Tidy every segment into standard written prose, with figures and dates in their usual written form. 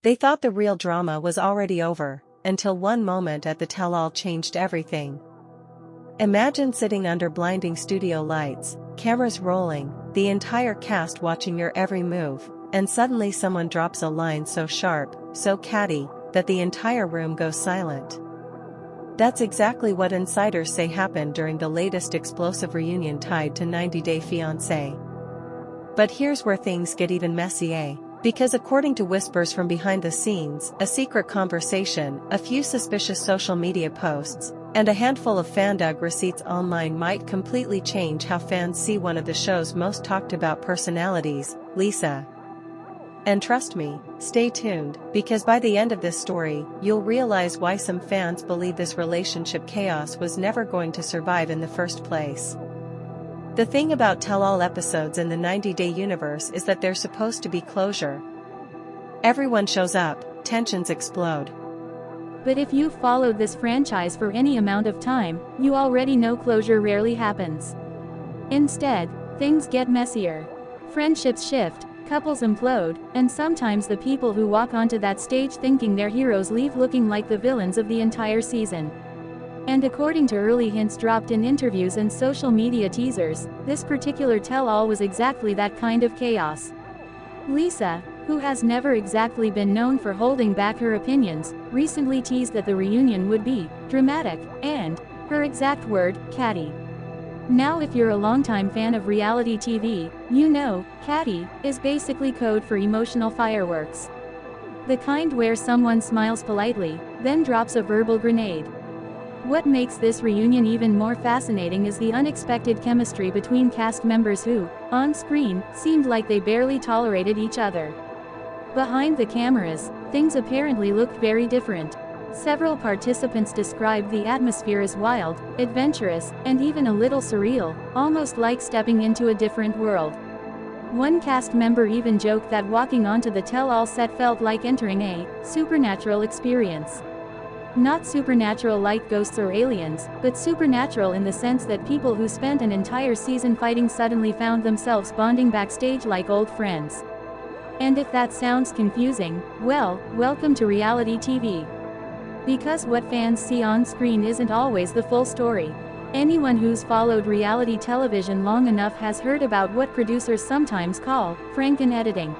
They thought the real drama was already over, until one moment at the tell-all changed everything. Imagine sitting under blinding studio lights, cameras rolling, the entire cast watching your every move, and suddenly someone drops a line so sharp, so catty, that the entire room goes silent. That's exactly what insiders say happened during the latest explosive reunion tied to 90 Day Fiancé. But here's where things get even messier. Because according to whispers from behind the scenes, a secret conversation, a few suspicious social media posts, and a handful of fandog receipts online might completely change how fans see one of the show's most talked about personalities, Lisa. And trust me, stay tuned, because by the end of this story, you'll realize why some fans believe this relationship chaos was never going to survive in the first place. The thing about tell-all episodes in the 90-day universe is that they're supposed to be closure. Everyone shows up, tensions explode. But if you've followed this franchise for any amount of time, you already know closure rarely happens. Instead, things get messier. Friendships shift, couples implode, and sometimes the people who walk onto that stage thinking they're heroes leave looking like the villains of the entire season. And according to early hints dropped in interviews and social media teasers, this particular tell-all was exactly that kind of chaos. Lisa, who has never exactly been known for holding back her opinions, recently teased that the reunion would be dramatic and, her exact word, catty. Now if you're a longtime fan of reality TV, you know, catty is basically code for emotional fireworks. The kind where someone smiles politely, then drops a verbal grenade. What makes this reunion even more fascinating is the unexpected chemistry between cast members who, on screen, seemed like they barely tolerated each other. Behind the cameras, things apparently looked very different. Several participants described the atmosphere as wild, adventurous, and even a little surreal, almost like stepping into a different world. One cast member even joked that walking onto the tell-all set felt like entering a supernatural experience. Not supernatural like ghosts or aliens, but supernatural in the sense that people who spent an entire season fighting suddenly found themselves bonding backstage like old friends. And if that sounds confusing, well, welcome to reality TV. Because what fans see on screen isn't always the full story. Anyone who's followed reality television long enough has heard about what producers sometimes call Franken editing.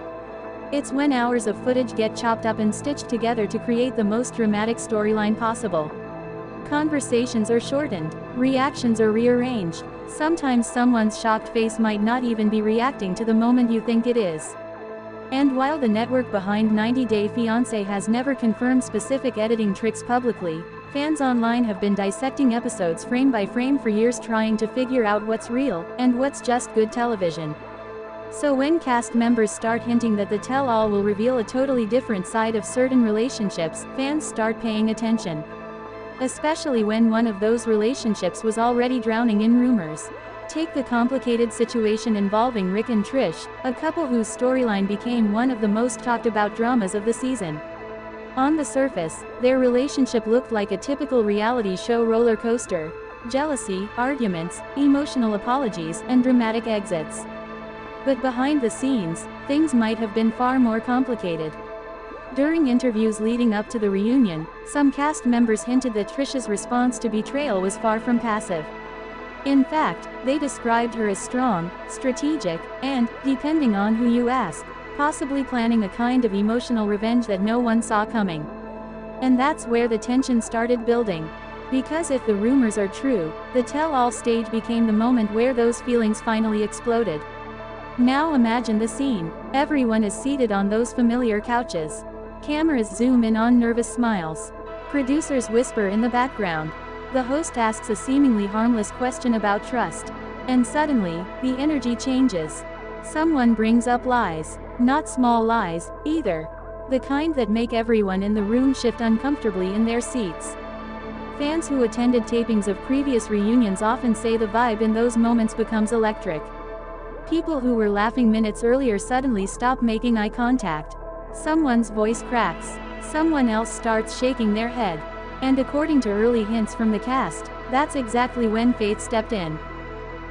It's when hours of footage get chopped up and stitched together to create the most dramatic storyline possible. Conversations are shortened, reactions are rearranged, sometimes someone's shocked face might not even be reacting to the moment you think it is. And while the network behind 90 Day Fiancé has never confirmed specific editing tricks publicly, fans online have been dissecting episodes frame by frame for years trying to figure out what's real, and what's just good television. So when cast members start hinting that the tell-all will reveal a totally different side of certain relationships, fans start paying attention. Especially when one of those relationships was already drowning in rumors. Take the complicated situation involving Rick and Trish, a couple whose storyline became one of the most talked about dramas of the season. On the surface, their relationship looked like a typical reality show roller coaster: jealousy, arguments, emotional apologies, and dramatic exits. But behind the scenes, things might have been far more complicated. During interviews leading up to the reunion, some cast members hinted that Trish's response to betrayal was far from passive. In fact, they described her as strong, strategic, and, depending on who you ask, possibly planning a kind of emotional revenge that no one saw coming. And that's where the tension started building. Because if the rumors are true, the tell-all stage became the moment where those feelings finally exploded. Now imagine the scene. Everyone is seated on those familiar couches. Cameras zoom in on nervous smiles. Producers whisper in the background. The host asks a seemingly harmless question about trust. And suddenly, the energy changes. Someone brings up lies. Not small lies, either. The kind that make everyone in the room shift uncomfortably in their seats. Fans who attended tapings of previous reunions often say the vibe in those moments becomes electric. People who were laughing minutes earlier suddenly stop making eye contact. Someone's voice cracks. Someone else starts shaking their head. And according to early hints from the cast, that's exactly when fate stepped in.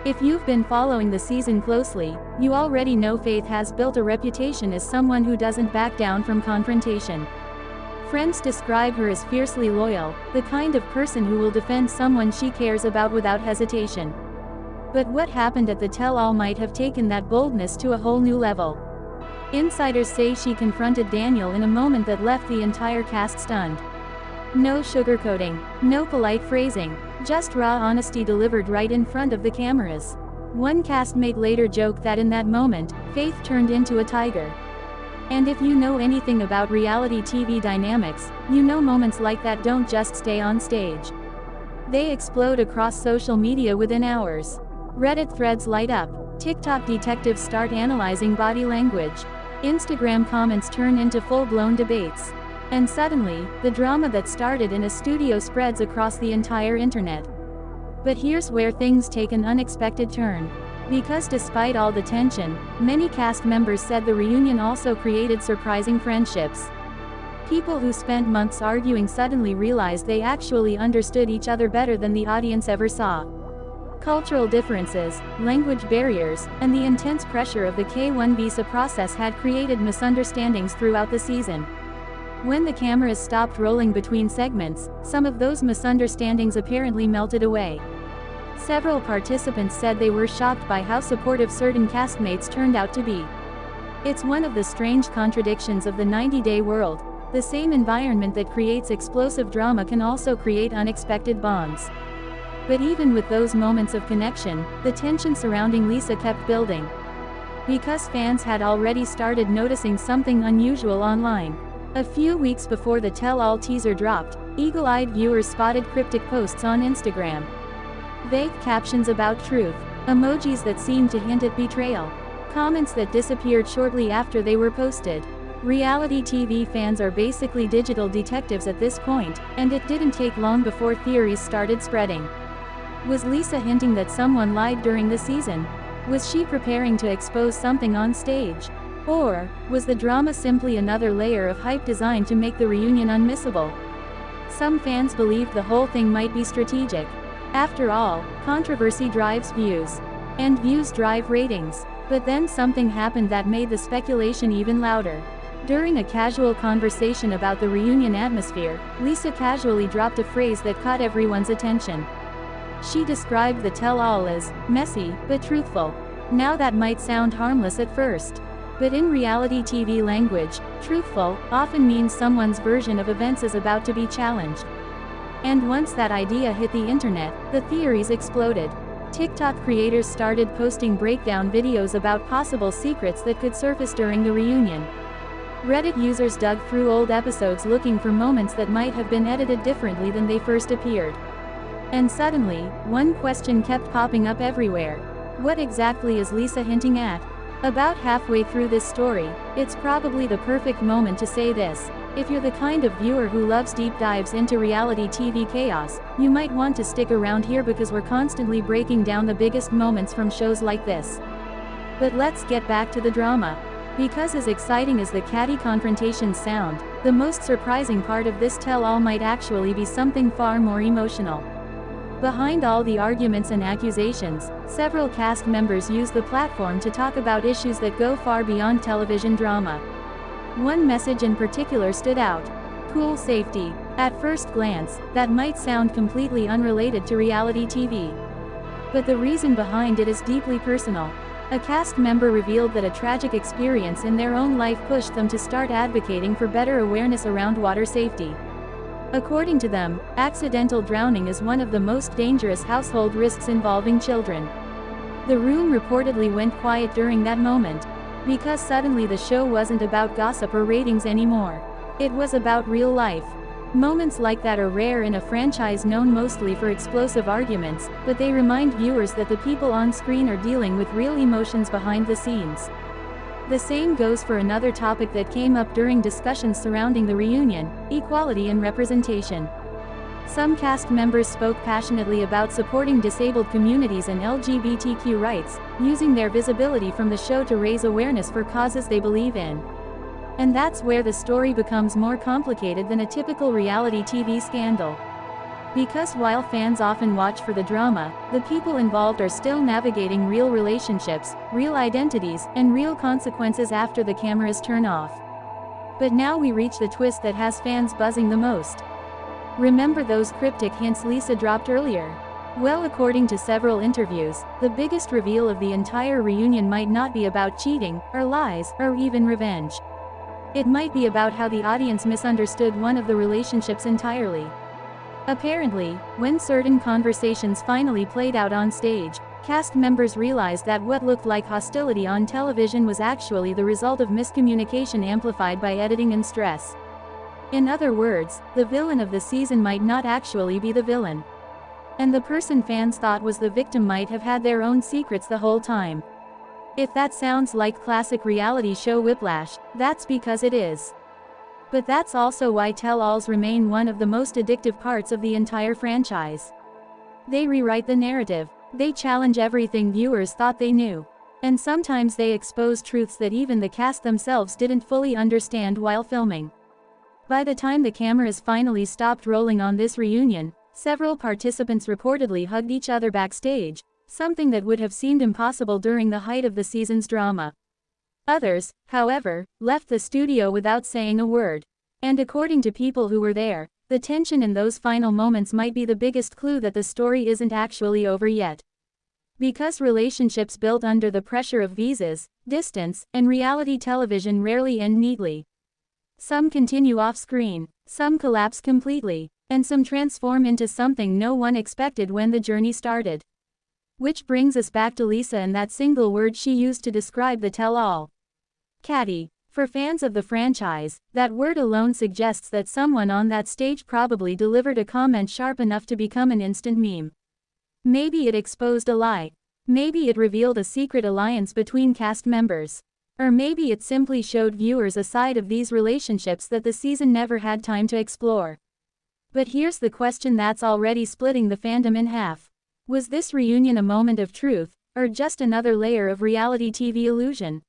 If you've been following the season closely, you already know Faith has built a reputation as someone who doesn't back down from confrontation. Friends describe her as fiercely loyal, the kind of person who will defend someone she cares about without hesitation. But what happened at the tell-all might have taken that boldness to a whole new level. Insiders say she confronted Daniel in a moment that left the entire cast stunned. No sugarcoating, no polite phrasing, just raw honesty delivered right in front of the cameras. One castmate later joked that in that moment, Faith turned into a tiger. And if you know anything about reality TV dynamics, you know moments like that don't just stay on stage. They explode across social media within hours. Reddit threads light up, TikTok detectives start analyzing body language, Instagram comments turn into full-blown debates. And suddenly, the drama that started in a studio spreads across the entire internet. But here's where things take an unexpected turn. Because despite all the tension, many cast members said the reunion also created surprising friendships. People who spent months arguing suddenly realized they actually understood each other better than the audience ever saw. Cultural differences, language barriers, and the intense pressure of the K-1 visa process had created misunderstandings throughout the season. When the cameras stopped rolling between segments, some of those misunderstandings apparently melted away. Several participants said they were shocked by how supportive certain castmates turned out to be. It's one of the strange contradictions of the 90-day world. The same environment that creates explosive drama can also create unexpected bonds. But even with those moments of connection, the tension surrounding Lisa kept building. Because fans had already started noticing something unusual online. A few weeks before the tell-all teaser dropped, eagle-eyed viewers spotted cryptic posts on Instagram. Vague captions about truth, emojis that seemed to hint at betrayal, comments that disappeared shortly after they were posted. Reality TV fans are basically digital detectives at this point, and it didn't take long before theories started spreading. Was Lisa hinting that someone lied during the season? Was she preparing to expose something on stage? Or was the drama simply another layer of hype designed to make the reunion unmissable? Some fans believed the whole thing might be strategic. After all, controversy drives views. And views drive ratings. But then something happened that made the speculation even louder. During a casual conversation about the reunion atmosphere, Lisa casually dropped a phrase that caught everyone's attention. She described the tell-all as messy, but truthful. Now that might sound harmless at first. But in reality TV language, truthful often means someone's version of events is about to be challenged. And once that idea hit the internet, the theories exploded. TikTok creators started posting breakdown videos about possible secrets that could surface during the reunion. Reddit users dug through old episodes looking for moments that might have been edited differently than they first appeared. And suddenly, one question kept popping up everywhere. What exactly is Lisa hinting at? About halfway through this story, it's probably the perfect moment to say this. If you're the kind of viewer who loves deep dives into reality TV chaos, you might want to stick around here because we're constantly breaking down the biggest moments from shows like this. But let's get back to the drama. Because as exciting as the catty confrontations sound, the most surprising part of this tell-all might actually be something far more emotional. Behind all the arguments and accusations, several cast members use the platform to talk about issues that go far beyond television drama. One message in particular stood out: pool safety. At first glance, that might sound completely unrelated to reality TV. But the reason behind it is deeply personal. A cast member revealed that a tragic experience in their own life pushed them to start advocating for better awareness around water safety. According to them, accidental drowning is one of the most dangerous household risks involving children. The room reportedly went quiet during that moment, because suddenly the show wasn't about gossip or ratings anymore. It was about real life. Moments like that are rare in a franchise known mostly for explosive arguments, but they remind viewers that the people on screen are dealing with real emotions behind the scenes. The same goes for another topic that came up during discussions surrounding the reunion: equality and representation. Some cast members spoke passionately about supporting disabled communities and LGBTQ rights, using their visibility from the show to raise awareness for causes they believe in. And that's where the story becomes more complicated than a typical reality TV scandal. Because while fans often watch for the drama, the people involved are still navigating real relationships, real identities, and real consequences after the cameras turn off. But now we reach the twist that has fans buzzing the most. Remember those cryptic hints Lisa dropped earlier? Well, according to several interviews, the biggest reveal of the entire reunion might not be about cheating, or lies, or even revenge. It might be about how the audience misunderstood one of the relationships entirely. Apparently, when certain conversations finally played out on stage, cast members realized that what looked like hostility on television was actually the result of miscommunication amplified by editing and stress. In other words, the villain of the season might not actually be the villain. And the person fans thought was the victim might have had their own secrets the whole time. If that sounds like classic reality show whiplash, that's because it is. But that's also why tell-alls remain one of the most addictive parts of the entire franchise. They rewrite the narrative, they challenge everything viewers thought they knew. And sometimes they expose truths that even the cast themselves didn't fully understand while filming. By the time the cameras finally stopped rolling on this reunion, several participants reportedly hugged each other backstage, something that would have seemed impossible during the height of the season's drama. Others, however, left the studio without saying a word. And according to people who were there, the tension in those final moments might be the biggest clue that the story isn't actually over yet. Because relationships built under the pressure of visas, distance, and reality television rarely end neatly. Some continue off-screen, some collapse completely, and some transform into something no one expected when the journey started. Which brings us back to Lisa and that single word she used to describe the tell-all. Catty. For fans of the franchise, that word alone suggests that someone on that stage probably delivered a comment sharp enough to become an instant meme. Maybe it exposed a lie. Maybe it revealed a secret alliance between cast members. Or maybe it simply showed viewers a side of these relationships that the season never had time to explore. But here's the question that's already splitting the fandom in half. Was this reunion a moment of truth, or just another layer of reality TV illusion?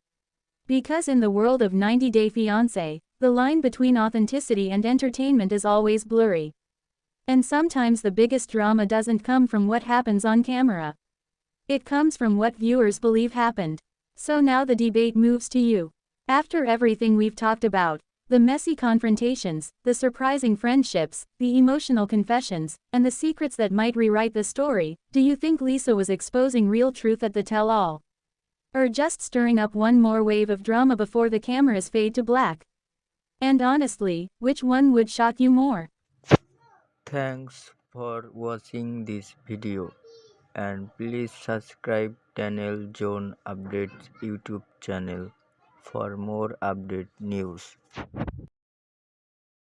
Because in the world of 90 Day Fiancé, the line between authenticity and entertainment is always blurry. And sometimes the biggest drama doesn't come from what happens on camera. It comes from what viewers believe happened. So now the debate moves to you. After everything we've talked about, the messy confrontations, the surprising friendships, the emotional confessions, and the secrets that might rewrite the story, do you think Lisa was exposing real truth at the tell-all? Or just stirring up one more wave of drama before the cameras fade to black? And honestly, which one would shock you more? Thanks for watching this video and please subscribe Daniel John Updates YouTube channel for more update news.